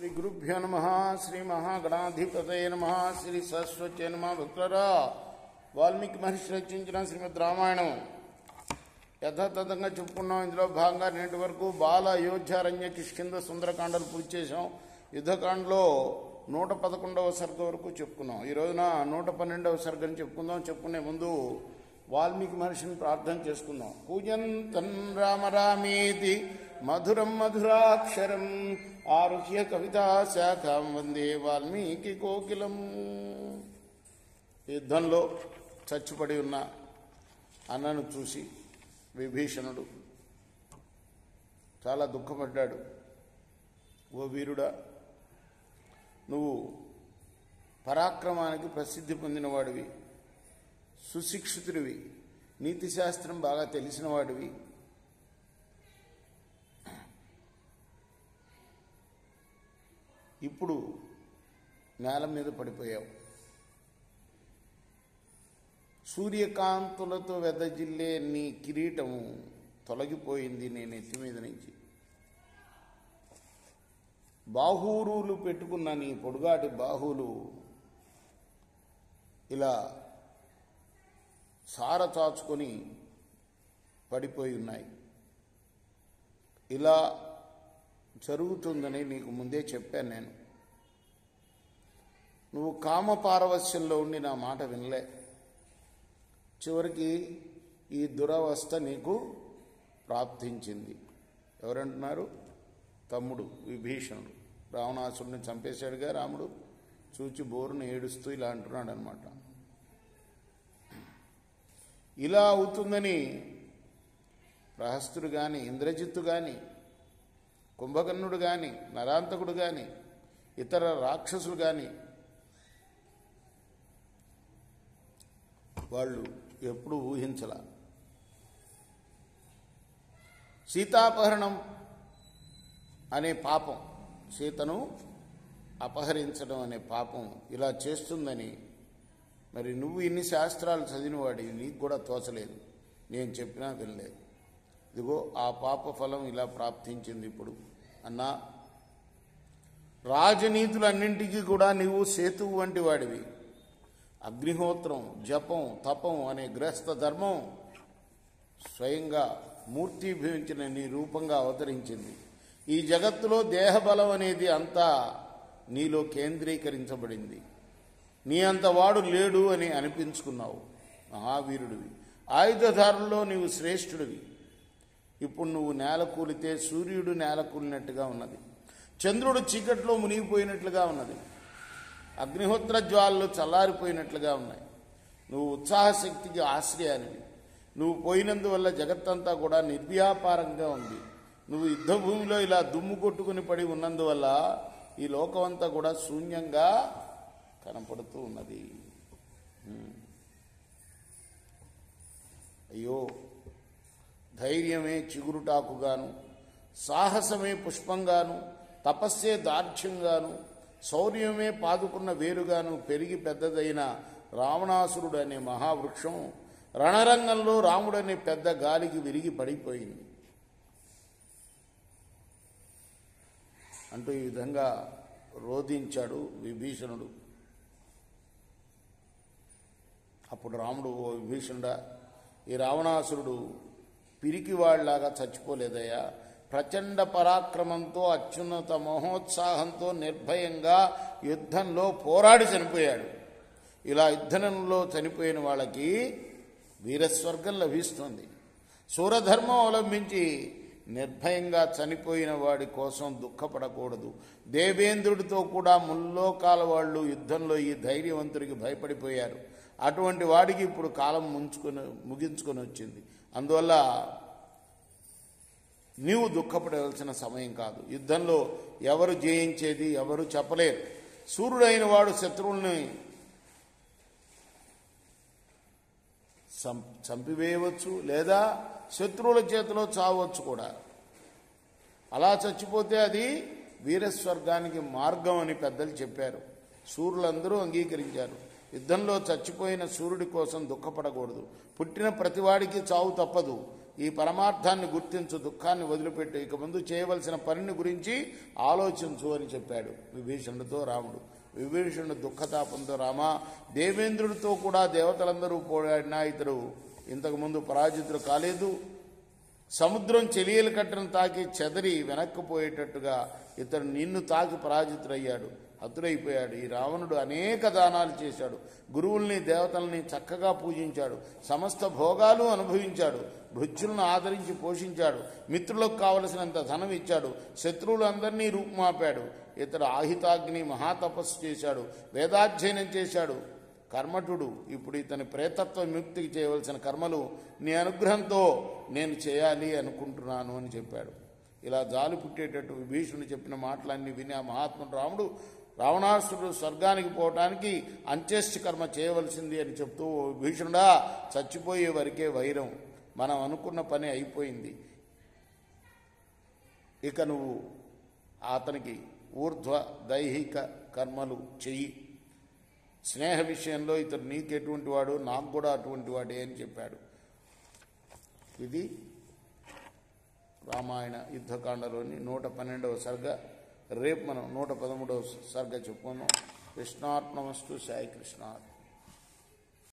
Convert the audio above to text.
श्री गुरुभ्यो नमः श्री महागणाधिपतये नमः श्री सरस्वती नमः भक्तरा వాల్మీకి మహర్షి రచించిన శ్రీమద్ రామాయణం యథాతథంగా చెప్పుకున్నాం. ఇందులో భాగంగా నేటి వరకు బాల అయోధ్యారణ్య కిష్కింద సుందరకాండలు పూర్తి చేసాం. యుద్ధకాండలో 111వ సర్గ వరకు చెప్పుకున్నాం. ఈ రోజున 112వ సర్గని చెప్పుకుందాం. చెప్పుకునే ముందు వాల్మీకి మహర్షిని ప్రార్థన చేసుకుందాం. పూజంతం రామ రామేతి మధురం మధురాక్షరం ఆరుహ్య కవితా శాఖం వందే వాల్మీకి కోకిలం. యుద్ధంలో చచ్చిపడి ఉన్న అన్నను చూసి విభీషణుడు చాలా దుఃఖపడ్డాడు. ఓ వీరుడా, నువ్వు పరాక్రమానికి ప్రసిద్ధి పొందినవాడివి, సుశిక్షితుడివి, నీతిశాస్త్రం బాగా తెలిసిన వాడివి. ఇప్పుడు నేల మీద పడిపోయావు. సూర్యకాంతులతో వెదజిల్లే నీ కిరీటము తొలగిపోయింది నీ నెత్తి మీద నుంచి. బాహువులు పెట్టుకున్న నీ పొడుగాటి బాహువులు ఇలా సార చాచుకొని పడిపోయి ఉన్నాయి. ఇలా జరుగుతుందని నీకు ముందే చెప్పాను నేను. నువ్వు కామపారవస్యంలో ఉండి నా మాట వినలే. చివరికి ఈ దురవస్థ నీకు ప్రాప్తించింది. ఎవరంటున్నారు? తమ్ముడు విభీషణుడు. రావణాసురుడిని చంపేశాడుగా రాముడు. చూచి బోరును ఏడుస్తూ ఇలా అంటున్నాడు అనమాట. ఇలా అవుతుందని ప్రహస్తుడు కానీ, ఇంద్రజిత్తు కానీ, కుంభకర్ణుడు కానీ, నరాంతకుడు కానీ, ఇతర రాక్షసులు కానీ వాళ్ళు ఎప్పుడు ఊహించల. సీతాపహరణం అనే పాపం, సీతను అపహరించడం అనే పాపం ఇలా చేస్తుందని మరి నువ్వు ఇన్ని శాస్త్రాలు చదివినవాడివి, నీకు కూడా తోచలేదు. నేను చెప్పినా వినలేదు. ఇదిగో ఆ పాప ఫలం ఇలా ప్రాప్తించింది ఇప్పుడు. అన్నా, రాజనీతులన్నింటికీ కూడా నీవు సేతువు వంటి వాడివి. అగ్నిహోత్రం, జపం, తపం అనే గృహస్థ ధర్మం స్వయంగా మూర్తిభవించిన నీ రూపంగా అవతరించింది. ఈ జగత్తులో దేహబలం అనేది అంతా నీలో కేంద్రీకరించబడింది. నీ అంత వాడు లేడు అని అనిపించుకున్నావు. మహావీరుడివి, ఆయుధధారుల్లో నీవు శ్రేష్ఠుడివి. ఇప్పుడు నువ్వు నేల కూలితే సూర్యుడు నేల కూలినట్టుగా ఉన్నది, చంద్రుడు చీకట్లో మునిగిపోయినట్లుగా ఉన్నది, అగ్నిహోత్ర జ్వాలలు చల్లారిపోయినట్లుగా ఉన్నాయి. నువ్వు ఉత్సాహశక్తికి ఆశ్రయానివి. నువ్వు పోయినందువల్ల జగత్తంతా కూడా నిర్వ్యాపారంగా ఉంది. నువ్వు యుద్ధభూమిలో ఇలా దుమ్ము కొట్టుకుని పడి ఉన్నందువల్ల ఈ లోకమంతా కూడా శూన్యంగా కనపడుతూ ఉన్నది. అయ్యో, ధైర్యమే చిగురుటాకుగాను, సాహసమే పుష్పంగాను, తపస్సే దార్ఢ్యంగాను, శౌర్యమే పాదుకున్న వేరుగాను పెరిగి పెద్దదైన రావణాసురుడు అనే మహావృక్షం రణరంగంలో రాముడనే పెద్ద గాలికి విరిగి పడిపోయింది అంటూ ఈ విధంగా రోధించాడు విభీషణుడు. అప్పుడు రాముడు, ఓ విభీషణుడా, ఈ రావణాసురుడు పిరికివాళ్లాగా చచ్చిపోలేదయ్యా. ప్రచండ పరాక్రమంతో, అత్యున్నత మహోత్సాహంతో నిర్భయంగా యుద్ధంలో పోరాడి చనిపోయాడు. ఇలా యుద్ధంలో చనిపోయిన వాళ్ళకి వీరస్వర్గం లభిస్తుంది. శూరధర్మం అవలంబించి నిర్భయంగా చనిపోయిన వాడి కోసం దుఃఖపడకూడదు. దేవేంద్రుడితో కూడా ముల్లోకాల వాళ్ళు యుద్ధంలో ఈ ధైర్యవంతుడికి భయపడిపోయారు. అటువంటి వాడికి ఇప్పుడు కాలం ముగించుకొని వచ్చింది. అందువల్ల నీవు దుఃఖపడవలసిన సమయం కాదు. యుద్ధంలో ఎవరు జయించేది ఎవరు చెప్పలేరు. సూర్యుడైన వాడు శత్రువుల్ని చంపివేయవచ్చు, లేదా శత్రువుల చేతిలో చావచ్చు కూడా. అలా చచ్చిపోతే అది వీరస్వర్గానికి మార్గం అని పెద్దలు చెప్పారు. సూర్యులందరూ అంగీకరించారు. యుద్ధంలో చచ్చిపోయిన సూర్యుడి కోసం దుఃఖపడకూడదు. పుట్టిన ప్రతివాడికి చావు తప్పదు. ఈ పరమార్థాన్ని గుర్తించు, దుఃఖాన్ని వదిలిపెట్టు, ఇక ముందు చేయవలసిన పనిని గురించి ఆలోచించు అని చెప్పాడు విభీషణుడితో రాముడు. విభీషణుడు దుఃఖతాపంతో, రామా, దేవేంద్రుడితో కూడా దేవతలందరూ పోరాడినా ఇతడు ఇంతకుముందు పరాజితుడు కాలేదు. సముద్రం చెలియలు కట్టను తాకి చెదరి వెనక్కిపోయేటట్టుగా ఇతడు నిన్ను తాకి పరాజితుడయ్యాడు, హతుడైపోయాడు. ఈ రావణుడు అనేక దానాలు చేశాడు, గురువుల్ని దేవతల్ని చక్కగా పూజించాడు, సమస్త భోగాలు అనుభవించాడు, భృత్యులను ఆదరించి పోషించాడు, మిత్రులకు కావలసినంత ధనం ఇచ్చాడు, శత్రువులందరినీ రూపుమాపాడు. ఇతడు ఆహితాగ్ని మహాతపస్సు చేశాడు, వేదాధ్యయనం చేశాడు, కర్మఠుడు. ఇప్పుడు ఇతని ప్రేతత్వ విముక్తికి చేయవలసిన కర్మలు నీ అనుగ్రహంతో నేను చేయాలి అనుకుంటున్నాను అని చెప్పాడు. ఇలా జాలి పుట్టేటట్టు విభీషణుడు చెప్పిన మాటలన్నీ విని ఆ మహాత్ముడు రాముడు రావణాసురుడు స్వర్గానికి పోవటానికి అంత్యేష్టి కర్మ చేయవలసింది అని చెప్తూ, విభీషణుడా, చచ్చిపోయే వరకే వైరం, మనం అనుకున్న పని అయిపోయింది, ఇక నువ్వు అతనికి ఊర్ధ్వ దైహిక కర్మలు చెయ్యి. స్నేహ విషయంలో ఇతడు నీకు ఎటువంటి వాడు, నాకు కూడా అటువంటి వాడే అని చెప్పాడు. ఇది రామాయణ యుద్ధకాండలోని 112వ సర్గ. రేపు మనం 113వ సర్గ చెప్పుకుందాం. కృష్ణార్పణమస్తు. సాయి కృష్ణ.